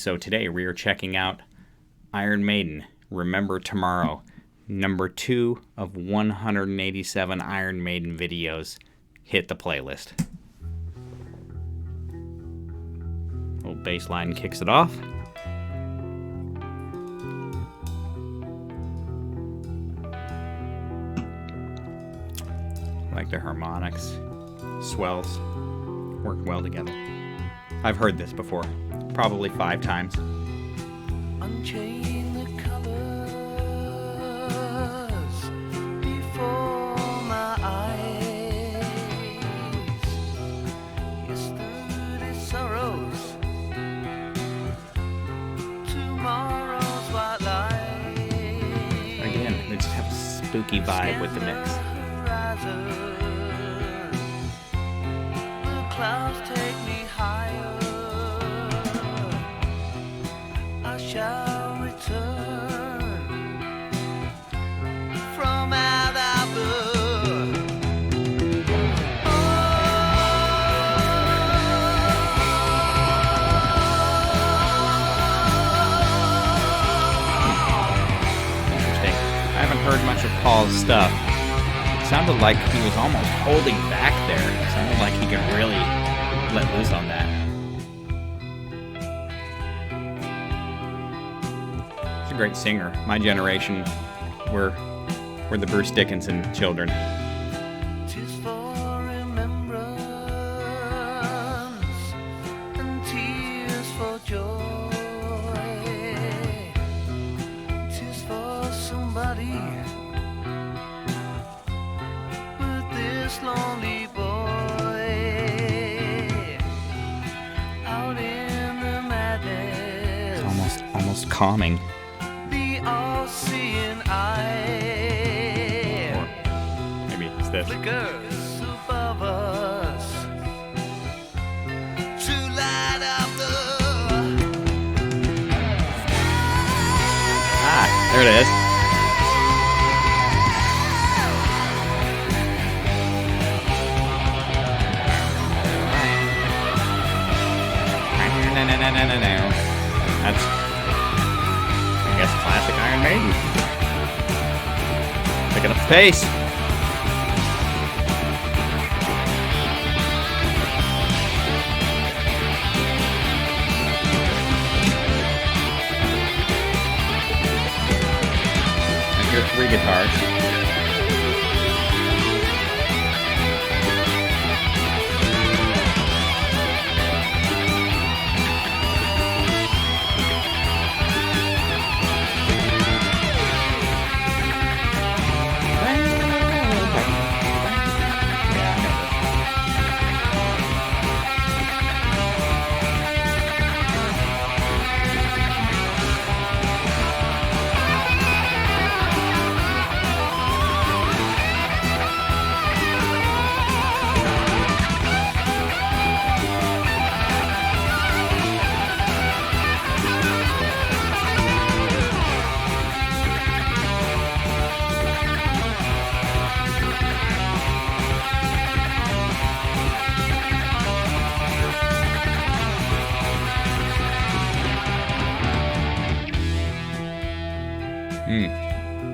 So today we are checking out Iron Maiden, Remember Tomorrow, number 2 of 187 Iron Maiden videos. Hit the playlist. Little bass line kicks it off. Like the harmonics, swells, work well together. I've heard this before, probably 5 times. Unchain the colors before my eyes. Yesterday's sorrows, tomorrow's white light. Again, they just have a spooky vibe with the mix. The clouds take me higher. I shall return from out above. Interesting. I haven't heard much of Paul's stuff. It sounded like he was almost holding back there. It sounded like he could really let loose on that. He's a great singer. My generation, we're the Bruce Dickinson children. 'Tis for remembrance and tears for joy. 'Tis for somebody with this lonely boy out in the madness. It's almost calming. The all-seeing eye Or maybe it's this. flickers above us to light up the Ah, there it is. That's, I guess, classic Iron Maiden. Picking up the pace. I hear 3 guitars.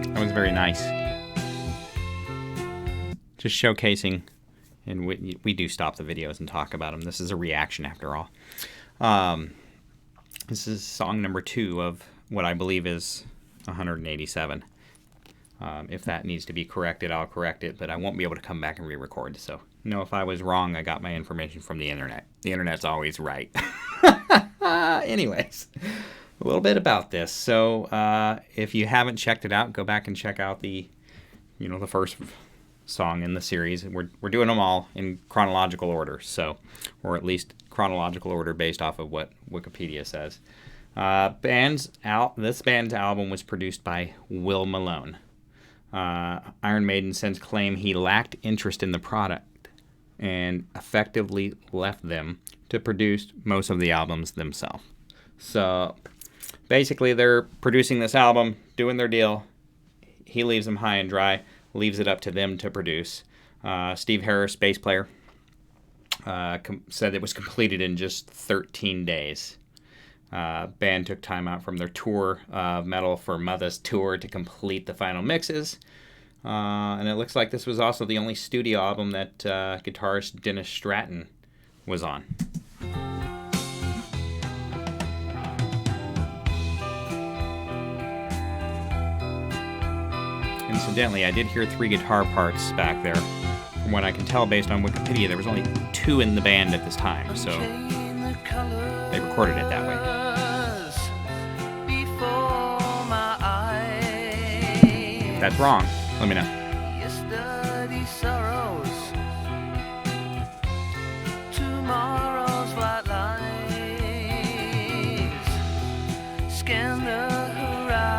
That was very nice. Just showcasing, and we do stop the videos and talk about them. This is a reaction after all. This is song number 2 of what I believe is 187. If that needs to be corrected, I'll correct it, but I won't be able to come back and re-record. So, if I was wrong, I got my information from the internet. The internet's always right. Anyways, a little bit about this. So, if you haven't checked it out, go back and check out the first song in the series. We're doing them all in chronological order, so, or at least chronological order based off of what Wikipedia says. This band's album was produced by Will Malone. Iron Maiden since claimed he lacked interest in the product and effectively left them to produce most of the albums themselves. So basically they're producing this album, doing their deal. He leaves them high and dry, leaves it up to them to produce. Steve Harris, bass player, said it was completed in just 13 days. Band took time out from their tour, Metal for Mother's tour, to complete the final mixes. And it looks like this was also the only studio album that guitarist Dennis Stratton was on. Incidentally, I did hear 3 guitar parts back there. From what I can tell based on Wikipedia, there was only 2 in the band at this time, so they recorded it that way. If that's wrong, let me know. Yesterday's sorrows, tomorrow's white lines, scan the horizon,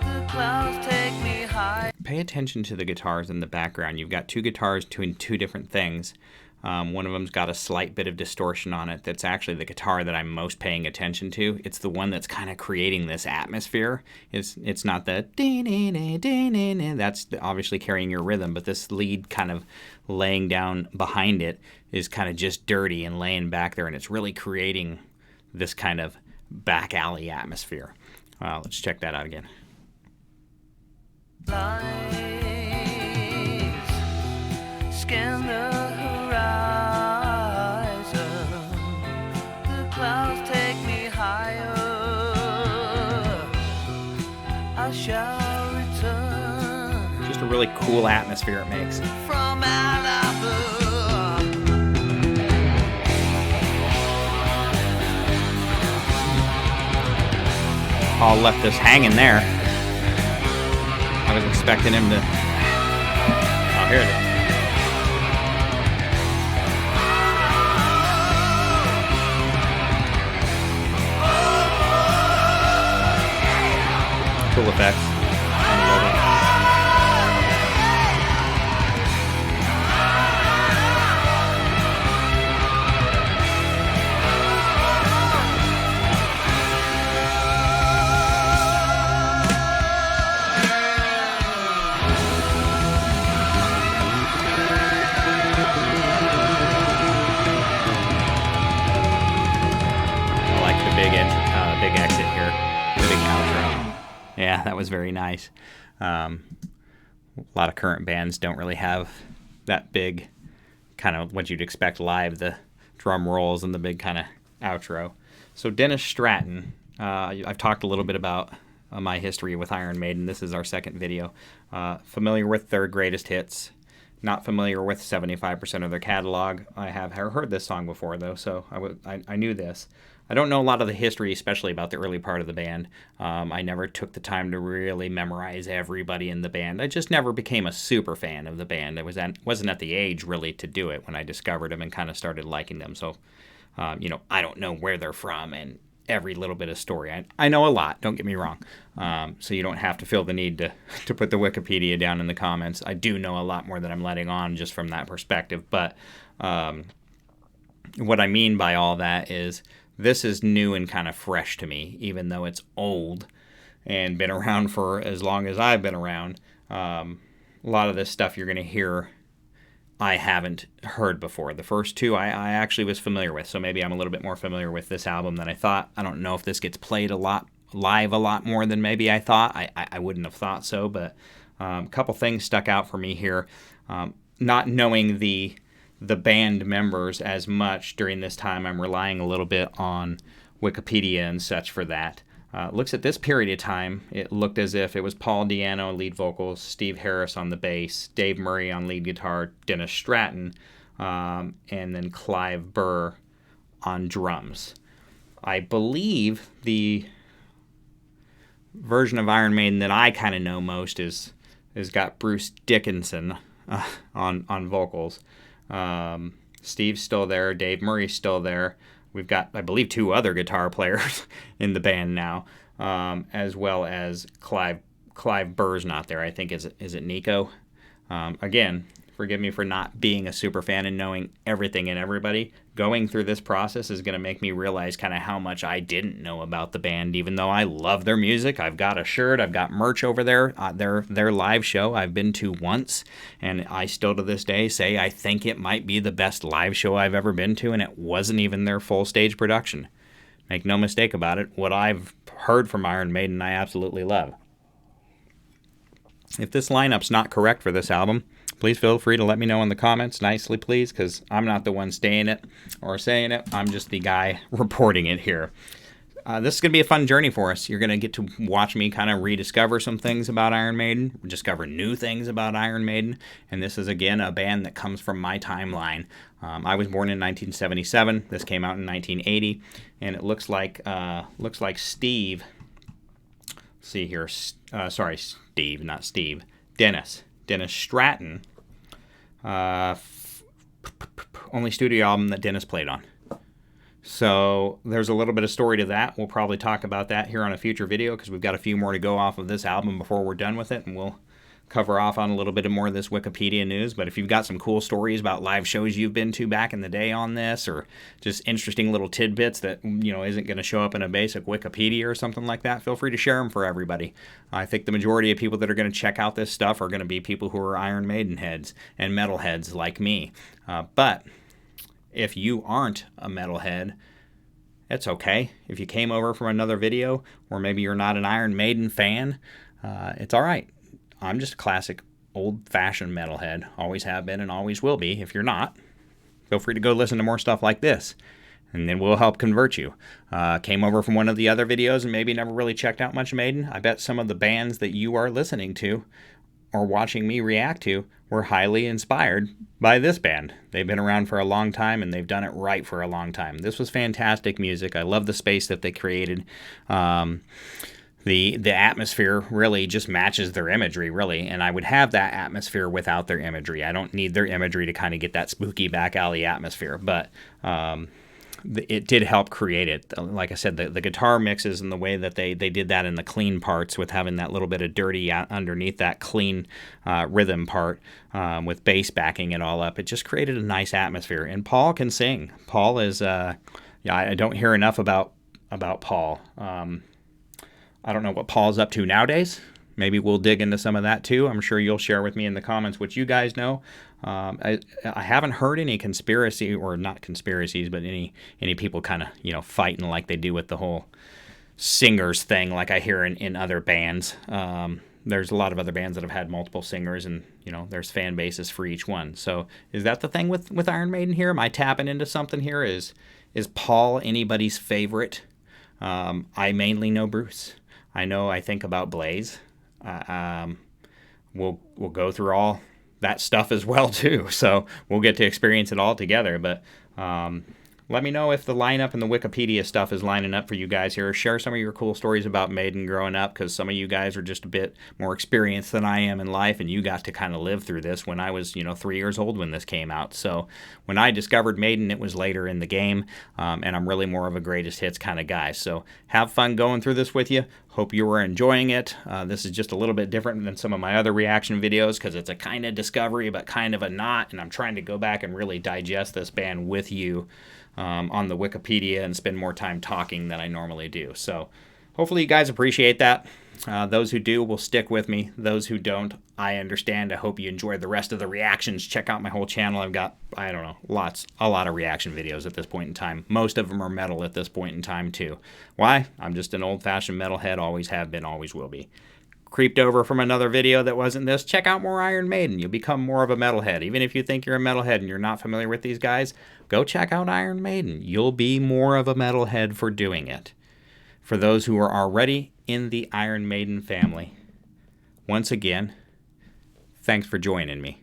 the clouds take me high. Pay attention to the guitars in the background. You've got 2 guitars doing 2 different things. One of them's got a slight bit of distortion on it. That's actually the guitar that I'm most paying attention to. It's the one that's kind of creating this atmosphere. It's not the that's obviously carrying your rhythm, but this lead kind of laying down behind it is kind of just dirty and laying back there, and it's really creating this kind of back alley atmosphere. Let's check that out again. Lines, scan the horizon, the clouds take me higher, I shall return Just a really cool atmosphere it makes. from Alabama. Paul left us hanging there. I was expecting him to... Oh, here it is. Cool effects on the logo. I like the big exit here, the big outro. Yeah, that was very nice. A lot of current bands don't really have that big kind of what you'd expect live, the drum rolls and the big kind of outro. So Dennis Stratton, I've talked a little bit about my history with Iron Maiden. This is our second video. Familiar with their greatest hits. Not familiar with 75% of their catalog. I have heard this song before, though, so I knew this. I don't know a lot of the history, especially about the early part of the band. I never took the time to really memorize everybody in the band. I just never became a super fan of the band. I wasn't at the age, really, to do it when I discovered them and kind of started liking them. So, I don't know where they're from and every little bit of story. I know a lot, don't get me wrong. So you don't have to feel the need to put the Wikipedia down in the comments. I do know a lot more than I'm letting on just from that perspective. But what I mean by all that is this is new and kind of fresh to me, even though it's old and been around for as long as I've been around. A lot of this stuff you're going to hear I haven't heard before. The first 2 I actually was familiar with, so maybe I'm a little bit more familiar with this album than I thought. I don't know if this gets played live a lot more than maybe I thought. I wouldn't have thought so, but a couple things stuck out for me here. Not knowing the band members as much during this time, I'm relying a little bit on Wikipedia and such for that. Looks at this period of time, it looked as if it was Paul Di'Anno on lead vocals, Steve Harris on the bass, Dave Murray on lead guitar, Dennis Stratton, and then Clive Burr on drums. I believe the version of Iron Maiden that I kind of know most is got Bruce Dickinson on vocals. Steve's still there, Dave Murray's still there. We've got, I believe, 2 other guitar players in the band now, as well as Clive Burr's not there. I think is it Nico? Again, Forgive me for not being a super fan and knowing everything and everybody. Going through this process is going to make me realize kind of how much I didn't know about the band, even though I love their music. I've got a shirt, I've got merch over there. Their live show I've been to once, and I still to this day say I think it might be the best live show I've ever been to, and it wasn't even their full stage production. Make no mistake about it, what I've heard from Iron Maiden I absolutely love. If this lineup's not correct for this album, please feel free to let me know in the comments nicely, please, because I'm not the one saying it. I'm just the guy reporting it here. This is going to be a fun journey for us. You're going to get to watch me kind of rediscover some things about Iron Maiden, discover new things about Iron Maiden, and this is, again, a band that comes from my timeline. I was born in 1977. This came out in 1980, and it looks like Steve... see here, sorry, Steve, not Steve. Dennis Stratton. Only studio album that Dennis played on. So there's a little bit of story to that. We'll probably talk about that here on a future video because we've got a few more to go off of this album before we're done with it, and we'll cover off on a little bit more of this Wikipedia news. But if you've got some cool stories about live shows you've been to back in the day on this, or just interesting little tidbits that, you know, isn't going to show up in a basic Wikipedia or something like that, feel free to share them for everybody. I think the majority of people that are going to check out this stuff are going to be people who are Iron Maiden heads and metal heads like me. But if you aren't a metalhead, it's okay. If you came over from another video, or maybe you're not an Iron Maiden fan, it's all right. I'm just a classic, old-fashioned metalhead. Always have been and always will be. If you're not, feel free to go listen to more stuff like this, and then we'll help convert you. Came over from one of the other videos and maybe never really checked out much Maiden. I bet some of the bands that you are listening to or watching me react to were highly inspired by this band. They've been around for a long time, and they've done it right for a long time. This was fantastic music. I love the space that they created. The atmosphere really just matches their imagery, really, and I would have that atmosphere without their imagery. I don't need their imagery to kind of get that spooky back alley atmosphere, but it did help create it. Like I said, the guitar mixes and the way that they did that in the clean parts with having that little bit of dirty underneath that clean rhythm part with bass backing it all up, it just created a nice atmosphere. And Paul can sing. Paul is, I don't hear enough about Paul. I don't know what Paul's up to nowadays. Maybe we'll dig into some of that too. I'm sure you'll share with me in the comments what you guys know. I haven't heard any conspiracy, or not conspiracies, but any people kind of, fighting like they do with the whole singers thing like I hear in other bands. There's a lot of other bands that have had multiple singers, and there's fan bases for each one. So is that the thing with Iron Maiden here? Am I tapping into something here? Is Paul anybody's favorite? I mainly know Bruce. I think about Blaze. We'll go through all that stuff as well too, so we'll get to experience it all together. But let me know if the lineup and the Wikipedia stuff is lining up for you guys here. Share some of your cool stories about Maiden growing up, because some of you guys are just a bit more experienced than I am in life, and you got to kind of live through this when I was 3 years old when this came out. So when I discovered Maiden, it was later in the game, and I'm really more of a greatest hits kind of guy. So have fun going through this with you. Hope you were enjoying it. This is just a little bit different than some of my other reaction videos, because it's a kind of discovery but kind of a not, and I'm trying to go back and really digest this band with you on the Wikipedia and spend more time talking than I normally do. So hopefully you guys appreciate that. Those who do will stick with me. Those who don't, I understand. I hope you enjoyed the rest of the reactions. Check out my whole channel. I've got, a lot of reaction videos at this point in time. Most of them are metal at this point in time too. Why? I'm just an old-fashioned metalhead, always have been, always will be. Creeped over from another video that wasn't this, check out more Iron Maiden. You'll become more of a metalhead. Even if you think you're a metalhead and you're not familiar with these guys, go check out Iron Maiden. You'll be more of a metalhead for doing it. For those who are already in the Iron Maiden family, once again, thanks for joining me.